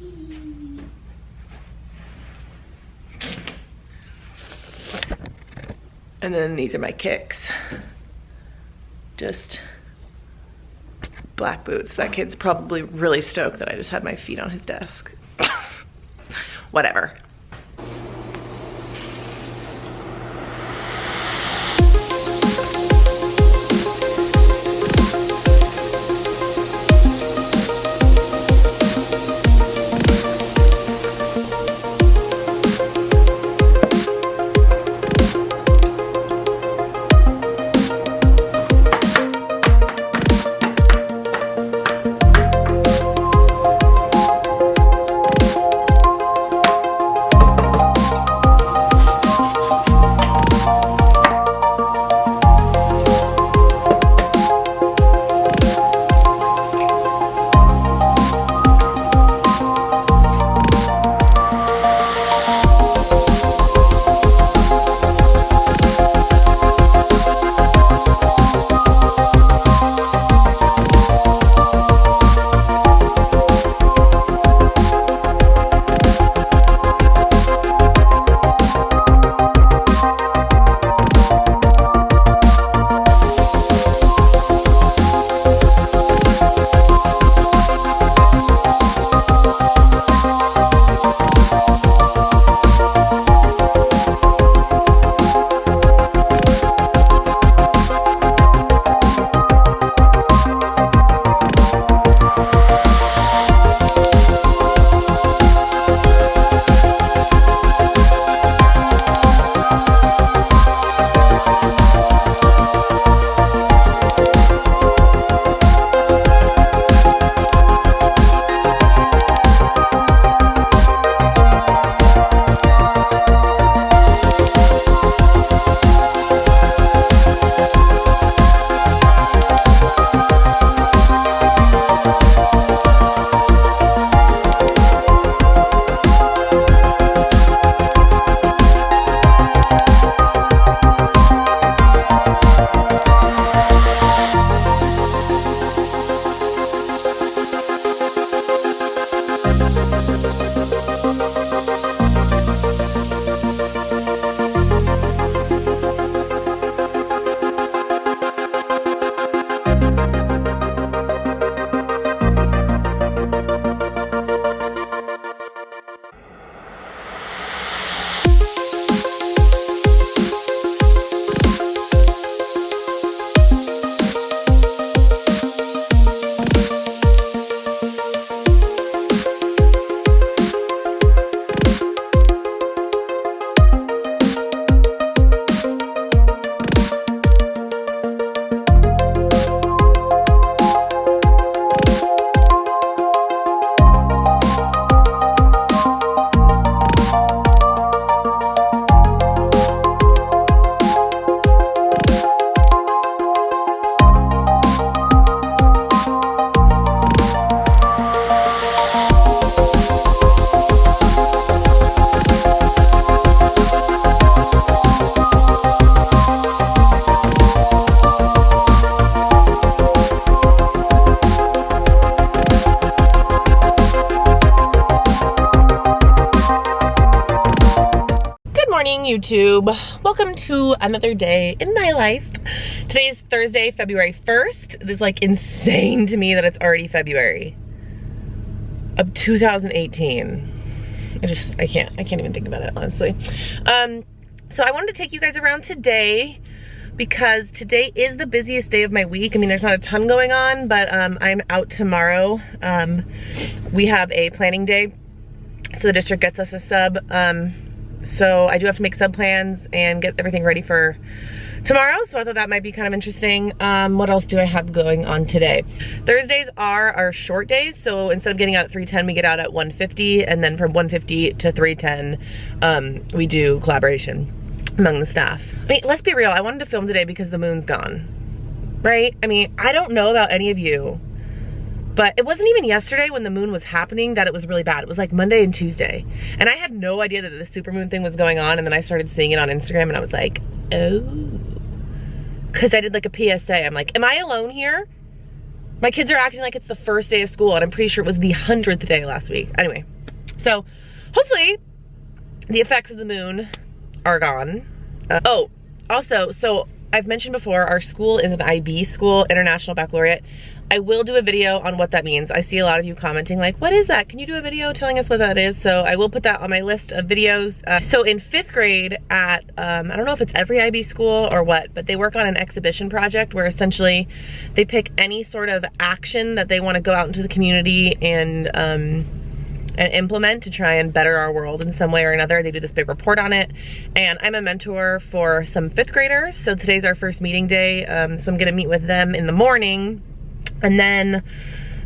And then these are my kicks. Just black boots. That kid's probably really stoked that I just had my feet on his desk. Whatever. YouTube. Welcome to another day in my life. Today is Thursday, February 1st. It is like insane to me that it's already February of 2018. I can't even think about it, honestly. So I wanted to take you guys around today because today is the busiest day of my week. I mean, there's not a ton going on, but I'm out tomorrow. We have a planning day, so the district gets us a sub. So I do have to make sub plans and get everything ready for tomorrow, so I thought that might be kind of interesting. What else do I have going on today? Thursdays are our short days, so instead of getting out at 3:10, we get out at 1:50, and then from 1:50 to 3:10, we do collaboration among the staff. I mean, let's be real, I wanted to film today because the moon's gone, right? I mean, I don't know about any of you, but it wasn't even yesterday when the moon was happening that it was really bad. It was like Monday and Tuesday. And I had no idea that the supermoon thing was going on, and then I started seeing it on Instagram and I was like, oh. Cause I did like a PSA. I'm like, am I alone here? My kids are acting like it's the first day of school, and I'm pretty sure it was the 100th day last week. Anyway, so hopefully the effects of the moon are gone. Oh, also, so I've mentioned before, our school is an IB school, International Baccalaureate. I will do a video on what that means. I see a lot of you commenting like, what is that? Can you do a video telling us what that is? So I will put that on my list of videos. So in 5th grade at, I don't know if it's every IB school or what, but they work on an exhibition project where essentially they pick any sort of action that they want to go out into the community and implement to try and better our world in some way or another. They do this big report on it, and I'm a mentor for some 5th graders, so today's our first meeting day, so I'm gonna meet with them in the morning, and then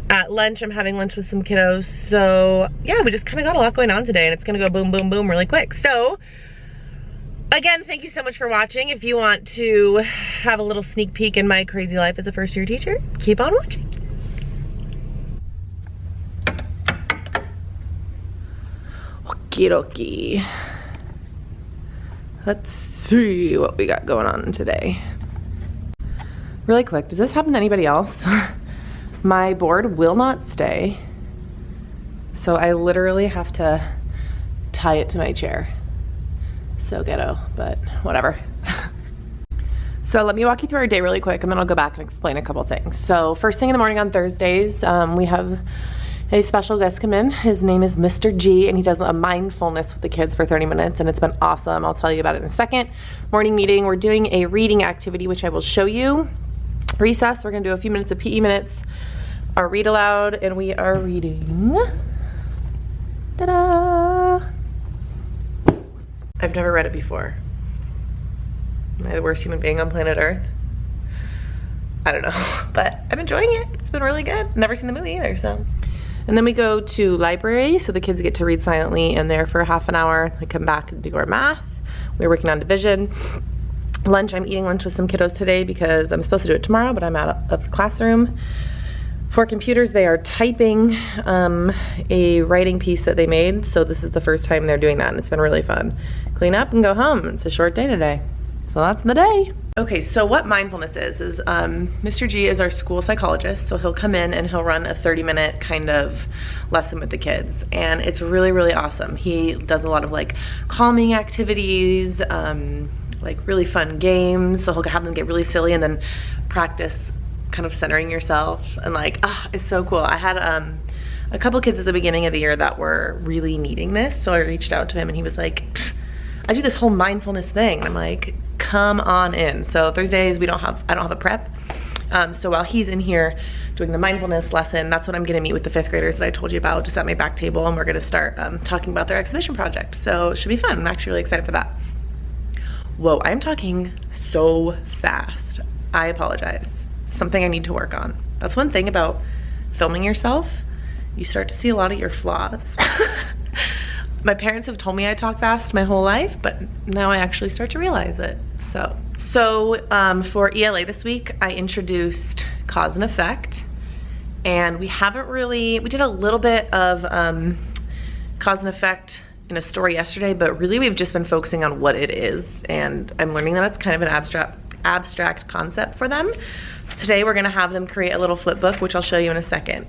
at lunch I'm having lunch with some kiddos. So yeah, we just kind of got a lot going on today, and it's gonna go boom, boom, boom really quick. So again, thank you so much for watching. If you want to have a little sneak peek in my crazy life as a first-year teacher, keep on watching. Okie dokie. Let's see what we got going on today. Really quick, does this happen to anybody else? My board will not stay, so I literally have to tie it to my chair. So ghetto, but whatever. So let me walk you through our day really quick, and then I'll go back and explain a couple things. So first thing in the morning on Thursdays, we have a special guest come in. His name is Mr. G, and he does a mindfulness with the kids for 30 minutes, and it's been awesome. I'll tell you about it in a second. Morning meeting, we're doing a reading activity, which I will show you. Recess, we're gonna do a few minutes of PE minutes, our read aloud, and we are reading. Ta-da! I've never read it before. Am I the worst human being on planet Earth? I don't know, but I'm enjoying it. It's been really good. Never seen the movie either, so. And then we go to library, so the kids get to read silently in there for half an hour. We come back and do our math. We're working on division. Lunch, I'm eating lunch with some kiddos today because I'm supposed to do it tomorrow, but I'm out of the classroom. For computers, they are typing a writing piece that they made, so this is the first time they're doing that, and it's been really fun. Clean up and go home. It's a short day today. So that's the day. Okay, so what mindfulness is Mr. G is our school psychologist, so he'll come in and he'll run a 30-minute kind of lesson with the kids, and it's really, really awesome. He does a lot of like calming activities, like really fun games, so he'll have them get really silly and then practice kind of centering yourself, and like, it's so cool. I had a couple kids at the beginning of the year that were really needing this, so I reached out to him and he was like, I do this whole mindfulness thing, and I'm like, come on in. So Thursdays I don't have a prep, so while he's in here doing the mindfulness lesson, that's when I'm gonna meet with the 5th graders that I told you about just at my back table, and we're gonna start talking about their exhibition project. So it should be fun. I'm actually really excited for that. Whoa, I'm talking so fast. I apologize. Something I need to work on. That's one thing about filming yourself. You start to see a lot of your flaws. My parents have told me I talk fast my whole life, but now I actually start to realize it. So for ELA this week, I introduced cause and effect, and we did a little bit of cause and effect in a story yesterday, but really we've just been focusing on what it is, and I'm learning that it's kind of an abstract concept for them. So today we're gonna have them create a little flip book, which I'll show you in a second.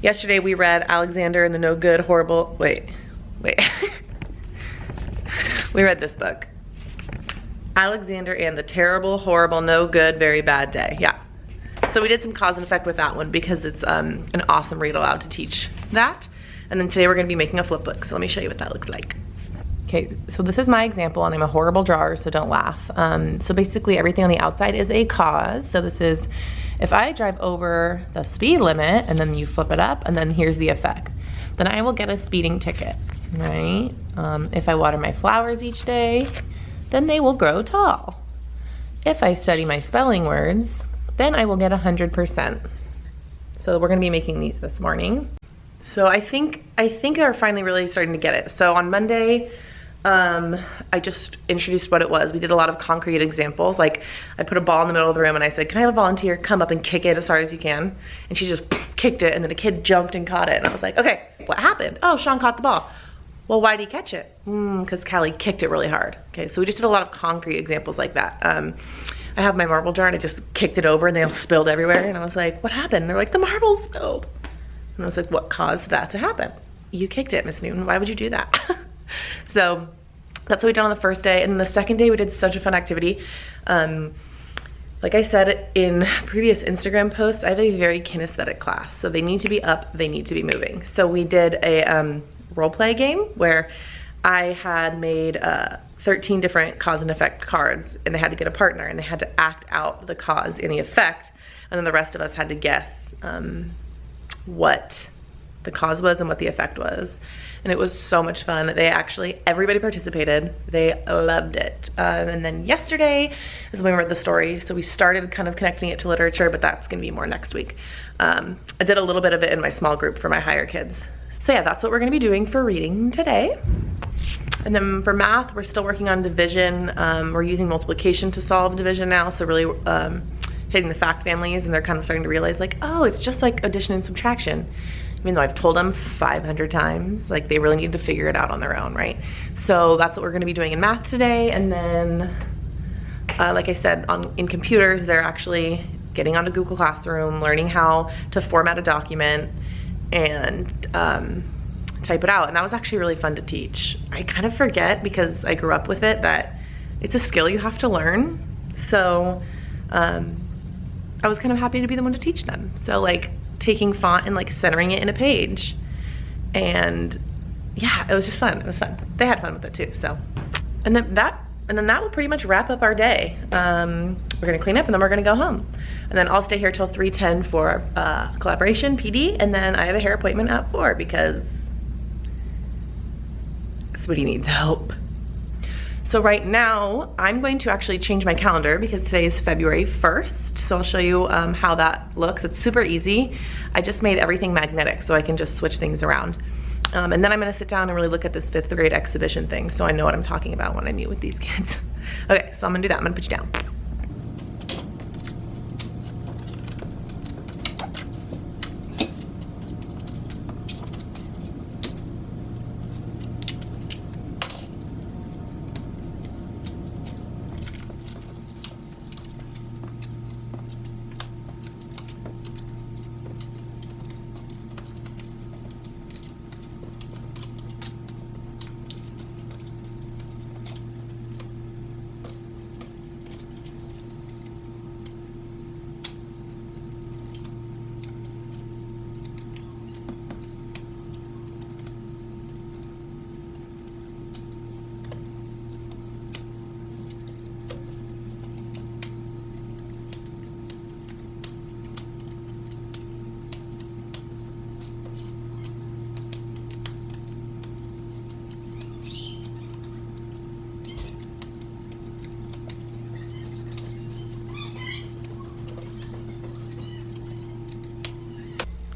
Yesterday we read Alexander and the No Good, Horrible, wait. We read this book. Alexander and the Terrible, Horrible, No Good, Very Bad Day. Yeah. So we did some cause and effect with that one because it's an awesome read aloud to teach that. And then today we're gonna be making a flip book. So let me show you what that looks like. Okay, so this is my example, and I'm a horrible drawer, so don't laugh. So basically everything on the outside is a cause. So this is, if I drive over the speed limit, and then you flip it up, and then here's the effect. Then I will get a speeding ticket, right? If I water my flowers each day, then they will grow tall. If I study my spelling words, then I will get 100%. So we're gonna be making these this morning. So I think they're finally really starting to get it. So on Monday, I just introduced what it was. We did a lot of concrete examples. Like I put a ball in the middle of the room and I said, can I have a volunteer come up and kick it as hard as you can? And she just kicked it, and then a kid jumped and caught it. And I was like, okay, what happened? Oh, Sean caught the ball. Well, why did he catch it? Because Callie kicked it really hard. Okay, so we just did a lot of concrete examples like that. I have my marble jar and I just kicked it over and they all spilled everywhere. And I was like, what happened? And they're like, the marbles spilled. And I was like, what caused that to happen? You kicked it, Miss Newton. Why would you do that? So that's what we did on the first day. And the second day we did such a fun activity. Like I said in previous Instagram posts, I have a very kinesthetic class. So they need to be up, they need to be moving. So we did a role play game where I had made 13 different cause and effect cards, and they had to get a partner and they had to act out the cause and the effect. And then the rest of us had to guess what the cause was and what the effect was. And it was so much fun. Everybody participated. They loved it. And then yesterday is when we read the story. So we started kind of connecting it to literature, but that's gonna be more next week. I did a little bit of it in my small group for my higher kids. So yeah, that's what we're gonna be doing for reading today. And then for math, we're still working on division. We're using multiplication to solve division now. So really hitting the fact families, and they're kind of starting to realize like, oh, it's just like addition and subtraction. Even though I've told them 500 times, like they really need to figure it out on their own, right? So that's what we're gonna be doing in math today. And then, like I said, in computers, they're actually getting onto Google Classroom, learning how to format a document and type it out. And that was actually really fun to teach. I kind of forget, because I grew up with it, that it's a skill you have to learn. So I was kind of happy to be the one to teach them. So like, taking font and like centering it in a page, and yeah, it was just fun. It was fun. They had fun with it too. So, and then that will pretty much wrap up our day. We're gonna clean up and then we're gonna go home, and then I'll stay here till 3:10 for collaboration PD, and then I have a hair appointment at 4 because Sweetie needs help. So right now, I'm going to actually change my calendar because today is February 1st. So I'll show you how that looks. It's super easy. I just made everything magnetic so I can just switch things around. And then I'm gonna sit down and really look at this 5th grade exhibition thing so I know what I'm talking about when I meet with these kids. Okay, so I'm gonna do that. I'm gonna put you down.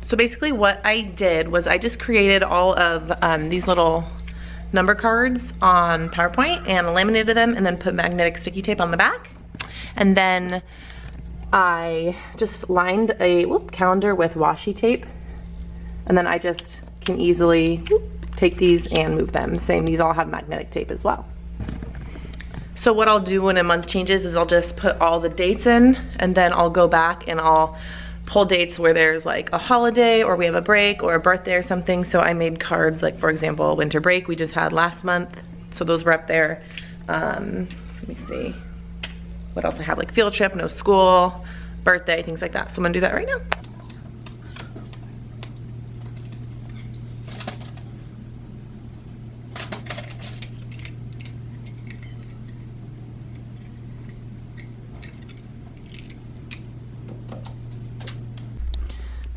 So basically what I did was I just created all of these little number cards on PowerPoint and laminated them and then put magnetic sticky tape on the back. And then I just lined a calendar with washi tape. And then I just can easily take these and move them. Same, these all have magnetic tape as well. So what I'll do when a month changes is I'll just put all the dates in, and then I'll go back and I'll pull dates where there's like a holiday or we have a break or a birthday or something. So I made cards, like for example, winter break we just had last month. So those were up there. Let me see. What else I have, like field trip, no school, birthday, things like that. So I'm gonna do that right now.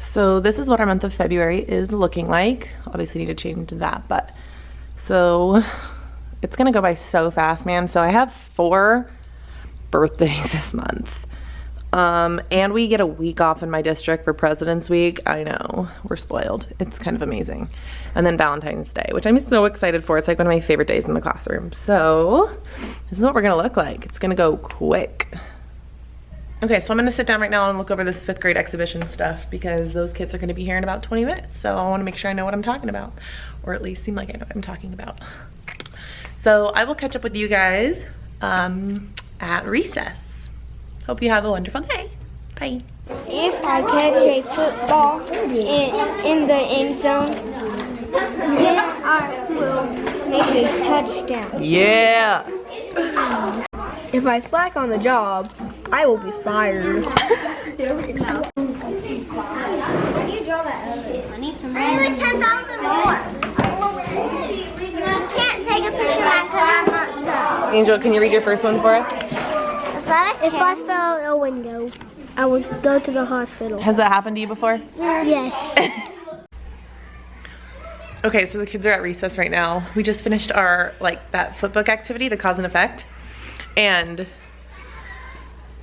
So this is what our month of February is looking like. Obviously need to change that, but so it's gonna go by so fast, man. So I have 4 birthdays this month. And we get a week off in my district for President's Week. I know, we're spoiled. It's kind of amazing. And then Valentine's Day, which I'm so excited for. It's like one of my favorite days in the classroom. So this is what we're gonna look like. It's gonna go quick. Okay, so I'm gonna sit down right now and look over this 5th grade exhibition stuff because those kids are gonna be here in about 20 minutes. So I wanna make sure I know what I'm talking about, or at least seem like I know what I'm talking about. So I will catch up with you guys at recess. Hope you have a wonderful day. Bye. If I catch a football in the end zone, then I will make a touchdown. Yeah. If I slack on the job, I will be fired. $10 more. You can't take a picture because I'm not done. Angel, can you read your first one for us? If I fell out a window, I would go to the hospital. Has that happened to you before? Yes. Okay, so the kids are at recess right now. We just finished our, that flipbook activity, the cause and effect, and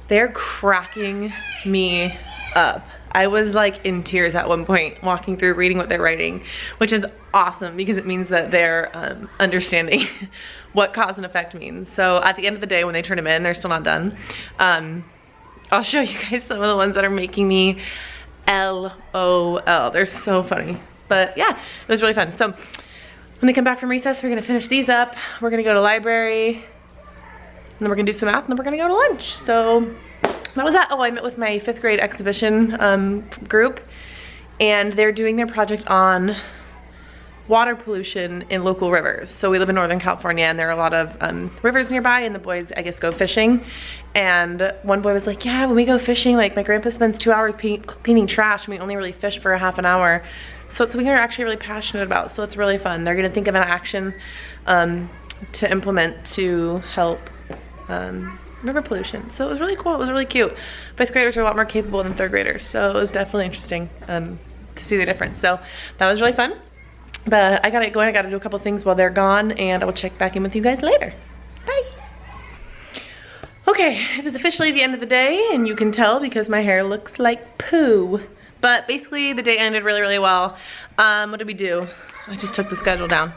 they're cracking me up. I was in tears at one point walking through reading what they're writing, which is awesome because it means that they're understanding what cause and effect means. So at the end of the day when they turn them in, they're still not done. I'll show you guys some of the ones that are making me LOL. They're so funny. But yeah, it was really fun. So when they come back from recess, we're gonna finish these up. We're gonna go to library, and then we're gonna do some math, and then we're gonna go to lunch. So that was that. Oh, I met with my 5th grade exhibition group, and they're doing their project on water pollution in local rivers. So we live in Northern California, and there are a lot of rivers nearby, and the boys, I guess, go fishing. And one boy was like, yeah, when we go fishing, my grandpa spends 2 hours cleaning trash, and we only really fish for a half an hour. So it's something they're actually really passionate about, so it's really fun. They're gonna think of an action to implement to help river pollution. So it was really cool, it was really cute. 5th graders are a lot more capable than 3rd graders, so it was definitely interesting to see the difference. So that was really fun. But I gotta get going, I gotta do a couple things while they're gone, and I will check back in with you guys later. Bye. Okay, it is officially the end of the day, and you can tell because my hair looks like poo. But basically the day ended really, really well. What did we do? I just took the schedule down.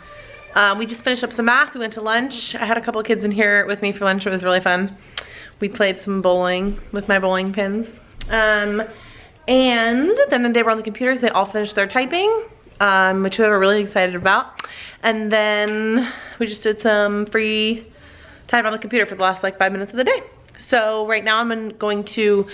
We just finished up some math, we went to lunch. I had a couple of kids in here with me for lunch, it was really fun. We played some bowling with my bowling pins. And then they were on the computers, they all finished their typing, which we were really excited about. And then we just did some free time on the computer for the last 5 minutes of the day. So right now I'm going to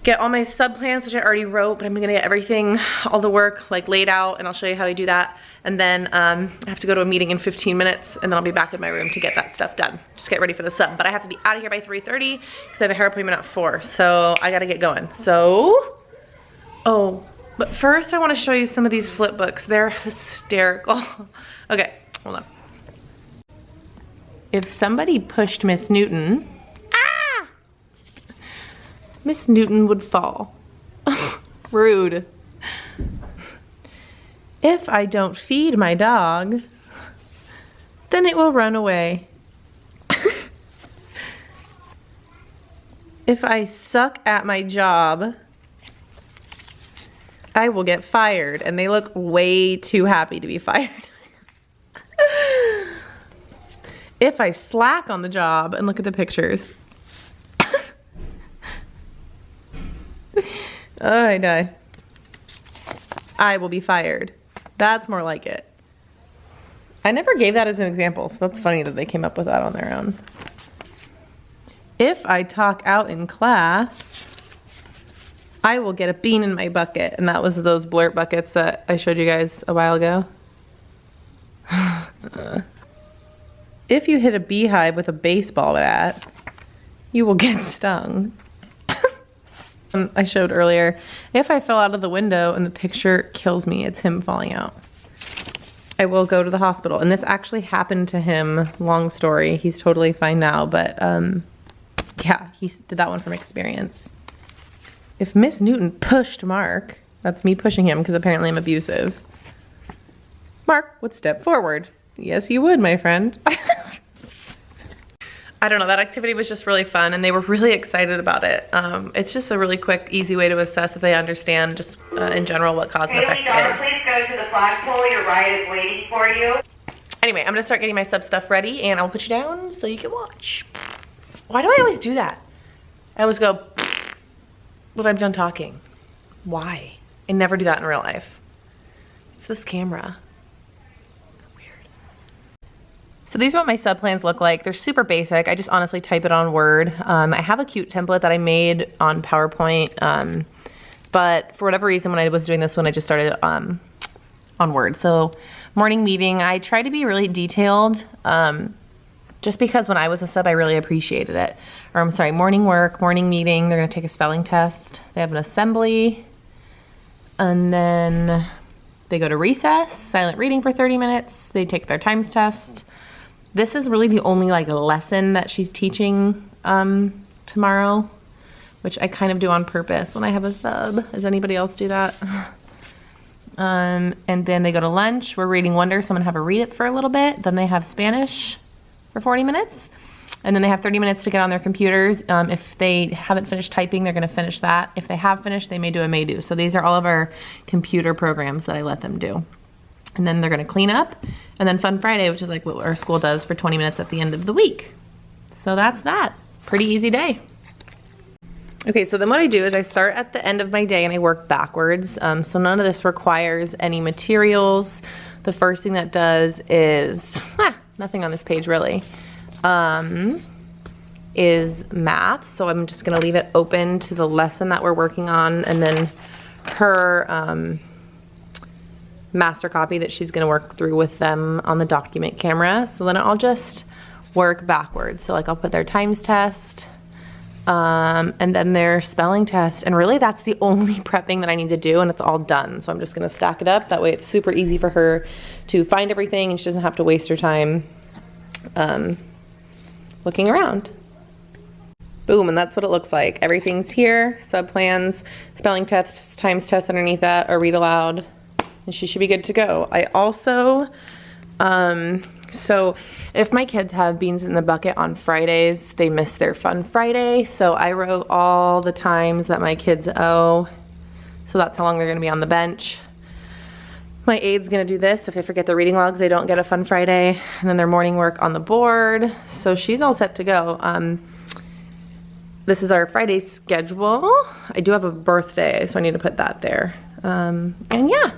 get all my sub plans, which I already wrote, but I'm gonna get everything, all the work laid out, and I'll show you how I do that. And then I have to go to a meeting in 15 minutes, and then I'll be back in my room to get that stuff done. Just get ready for the sub. But I have to be out of here by 3:30 because I have a hair appointment at 4, so I gotta get going. So, oh, but first I wanna show you some of these flip books. They're hysterical. Okay, hold on. If somebody pushed Miss Newton, Miss Newton would fall. Rude. If I don't feed my dog, then it will run away. If I suck at my job, I will get fired. And they look way too happy to be fired. If I slack on the job, and look at the pictures. Oh, I die. I will be fired. That's more like it. I never gave that as an example, so that's funny that they came up with that on their own. If I talk out in class, I will get a bean in my bucket. And that was those blurt buckets that I showed you guys a while ago. If you hit a beehive with a baseball bat, you will get stung. I showed earlier, if I fell out of the window and the picture kills me, it's him falling out, I will go to the hospital. And this actually happened to him, long story. He's totally fine now, but yeah, he did that one from experience. If Miss Newton pushed Mark, that's me pushing him because apparently I'm abusive. Mark would step forward. Yes, you would, my friend. I don't know, that activity was just really fun and they were really excited about it. It's just a really quick, easy way to assess if they understand just in general what cause and effect is. Please go to the flagpole, your ride is waiting for you. Anyway, I'm gonna start getting my sub stuff ready and I'll put you down so you can watch. Why do I always do that? I always go when I'm done talking. Why? I never do that in real life. It's this camera. So these are what my sub plans look like. They're super basic. I just honestly type it on Word. I have a cute template that I made on PowerPoint, but for whatever reason when I was doing this one, I just started on Word. So morning meeting, I try to be really detailed, just because when I was a sub, I really appreciated it. Or I'm sorry, morning work, morning meeting, they're gonna take a spelling test. They have an assembly, and then they go to recess, silent reading for 30 minutes. They take their times test. This is really the only like lesson that she's teaching tomorrow, which I kind of do on purpose when I have a sub. Does anybody else do that? And then they go to lunch. We're reading Wonder, so I'm gonna have her read it for a little bit. Then they have Spanish for 40 minutes. And then they have 30 minutes to get on their computers. If they haven't finished typing, they're gonna finish that. If they have finished, they may do a may do. So these are all of our computer programs that I let them do. And then they're gonna clean up. And then Fun Friday, which is like what our school does for 20 minutes at the end of the week. So that's that. Pretty easy day. Okay, so then what I do is I start at the end of my day and I work backwards. So none of this requires any materials. The first thing that does is, nothing on this page really, is math. So I'm just gonna leave it open to the lesson that we're working on, and then her master copy that she's gonna work through with them on the document camera. So then I'll just work backwards. So like I'll put their times test, and then their spelling test, and really that's the only prepping that I need to do, and it's all done. So I'm just gonna stack it up. That way it's super easy for her to find everything and she doesn't have to waste her time looking around. Boom, and that's what it looks like. Everything's here, sub plans, spelling tests, times tests underneath that, or read aloud, and she should be good to go. I also, so if my kids have beans in the bucket on Fridays, they miss their Fun Friday. So I wrote all the times that my kids owe. So that's how long they're gonna be on the bench. My aide's gonna do this. If they forget their reading logs, they don't get a Fun Friday. And then their morning work on the board. So she's all set to go. This is our Friday schedule. I do have a birthday, so I need to put that there. And yeah,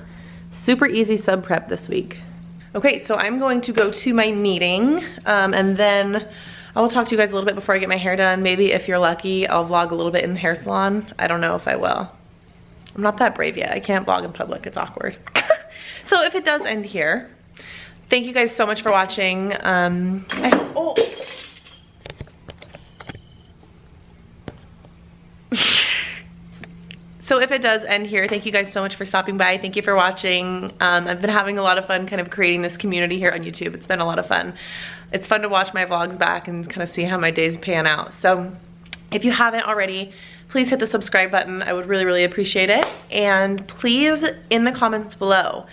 super easy sub prep this week. Okay, so I'm going to go to my meeting, and then I will talk to you guys a little bit before I get my hair done. Maybe if you're lucky, I'll vlog a little bit in the hair salon. I don't know if I will. I'm not that brave yet. I can't vlog in public, it's awkward. So if it does end here, thank you guys so much for watching. So if it does end here, thank you guys so much for stopping by. Thank you for watching. I've been having a lot of fun kind of creating this community here on YouTube. It's been a lot of fun. It's fun to watch my vlogs back and kind of see how my days pan out. So if you haven't already, please hit the subscribe button. I would really, really appreciate it. And please, in the comments below,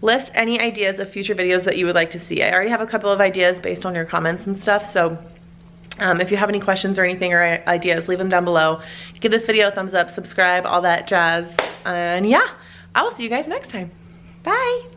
list any ideas of future videos that you would like to see. I already have a couple of ideas based on your comments and stuff. So if you have any questions or anything or ideas, leave them down below. Give this video a thumbs up, subscribe, all that jazz. And yeah, I will see you guys next time. Bye.